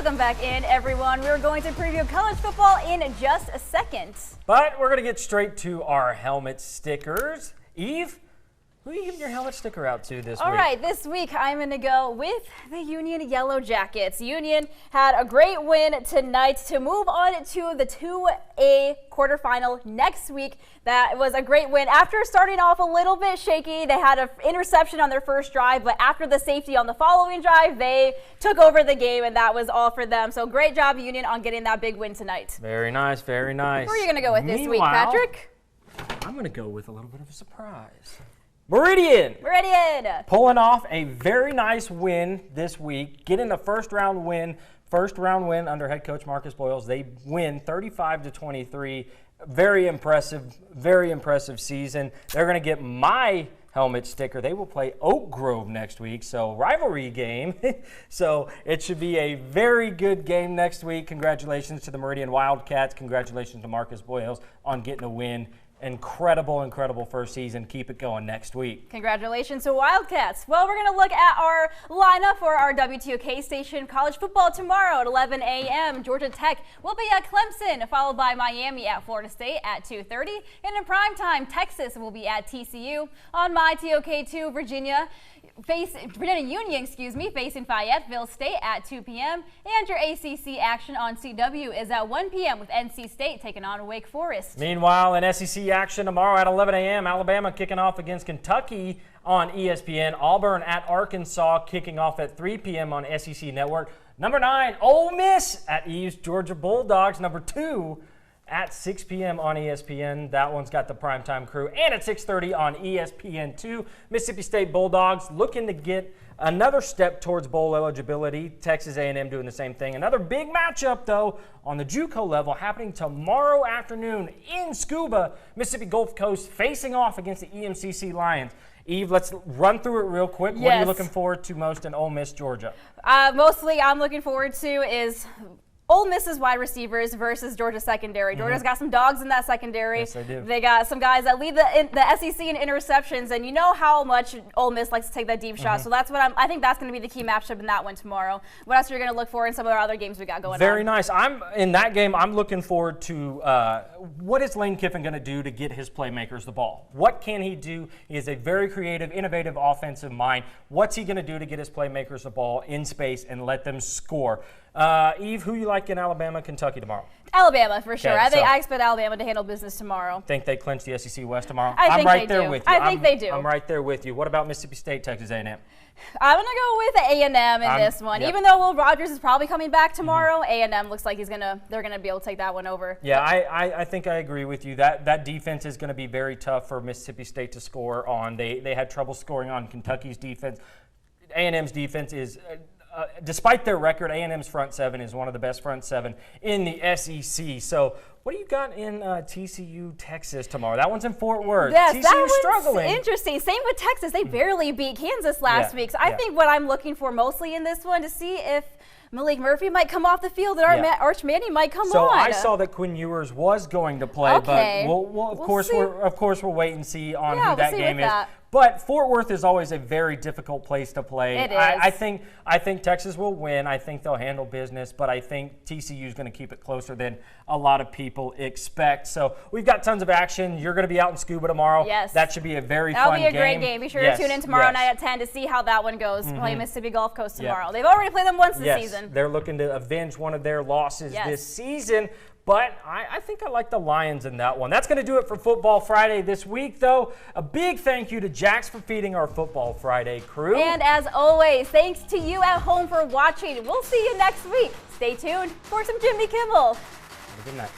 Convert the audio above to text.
Welcome back in, everyone. We're going to preview college football in just a second. But we're going to get straight to our helmet stickers. Eve, who are you giving your helmet sticker out to this week? All right, this week I'm going to go with the Union Yellow Jackets. Union had a great win tonight to move on to the 2A quarterfinal next week. That was a great win. After starting off a little bit shaky, they had an interception on their first drive, but after the safety on the following drive, they took over the game, and that was all for them. So great job, Union, on getting that big win tonight. Very nice, very nice. Who are you going to go with this week, Patrick? I'm going to go with a little bit of a surprise. Meridian pulling off a very nice win this week, getting a first round win under head coach Marcus Boyles. They win 35-23. Very impressive season. They're going to get my helmet sticker. They will play Oak Grove next week, so rivalry game. So it should be a very good game next week. Congratulations to the Meridian Wildcats. Congratulations to Marcus Boyles on getting a win. Incredible first season. Keep it going next week. Congratulations to Wildcats. Well, we're going to look at our lineup for our WTOK station college football tomorrow at 11 a.m. Georgia Tech will be at Clemson, followed by Miami at Florida State at 2:30. And in primetime, Texas will be at TCU. On my TOK2, Virginia Union, facing Fayetteville State at 2 p.m. And your ACC action on CW is at 1 p.m. with NC State taking on Wake Forest. Meanwhile, in SEC action tomorrow at 11 a.m., Alabama kicking off against Kentucky on ESPN. Auburn at Arkansas kicking off at 3 p.m. on SEC Network. Number 9, Ole Miss at Eve's Georgia Bulldogs. Number 2, at 6 p.m. on ESPN. That one's got the primetime crew. And at 6:30 on ESPN2, Mississippi State Bulldogs looking to get another step towards bowl eligibility. Texas A&M doing the same thing. Another big matchup, though, on the JUCO level happening tomorrow afternoon in Scuba. Mississippi Gulf Coast facing off against the EMCC Lions. Eve, let's run through it real quick. Yes. What are you looking forward to most in Ole Miss, Georgia? Mostly I'm looking forward to is Ole Miss's wide receivers versus Georgia's secondary. Georgia's got some dogs in that secondary. Yes, they do. They got some guys that lead the SEC in interceptions, and you know how much Ole Miss likes to take that deep shot. So that's what I think that's going to be the key matchup in that one tomorrow. What else are you going to look for in some of our other games we got going on? Very nice. In that game, I'm looking forward to what is Lane Kiffin going to do to get his playmakers the ball? What can he do? He is a very creative, innovative offensive mind. What's he going to do to get his playmakers the ball in space and let them score? Eve, who you like in Alabama, Kentucky tomorrow? Alabama, for sure. Okay, I expect Alabama to handle business tomorrow. Think they clinch the SEC West tomorrow? I'm right there with you. I think they do. I'm right there with you. What about Mississippi State, Texas A&M? I'm going to go with A&M in this one. Yep. Even though Will Rogers is probably coming back tomorrow, A&M looks like they're going to be able to take that one over. Yeah, I think I agree with you. That defense is going to be very tough for Mississippi State to score on. They had trouble scoring on Kentucky's defense. A&M's defense is despite their record, A&M's front seven is one of the best front seven in the SEC. So what do you got in TCU, Texas tomorrow? That one's in Fort Worth. Yes, TCU's that one's struggling. Interesting. Same with Texas. They barely beat Kansas last week. So I think what I'm looking for mostly in this one to see if Malik Murphy might come off the field and Arch Manning might come on. So I saw that Quinn Ewers was going to play, okay. but we'll of course we'll wait and see on who that game is. That. But Fort Worth is always a very difficult place to play. It is. I think Texas will win. I think they'll handle business, but I think TCU is going to keep it closer than a lot of people expect. So we've got tons of action. You're going to be out in Scuba tomorrow. Yes. That should be a very fun game. That'll be a great game. Be sure to tune in tomorrow night at 10 to see how that one goes. Play Mississippi Gulf Coast tomorrow. They've already played them once this season. They're looking to avenge one of their losses this season. But I think I like the Lions in that one. That's going to do it for Football Friday this week, though. A big thank you to Jax for feeding our Football Friday crew. And as always, thanks to you at home for watching. We'll see you next week. Stay tuned for some Jimmy Kimmel. Have a good night.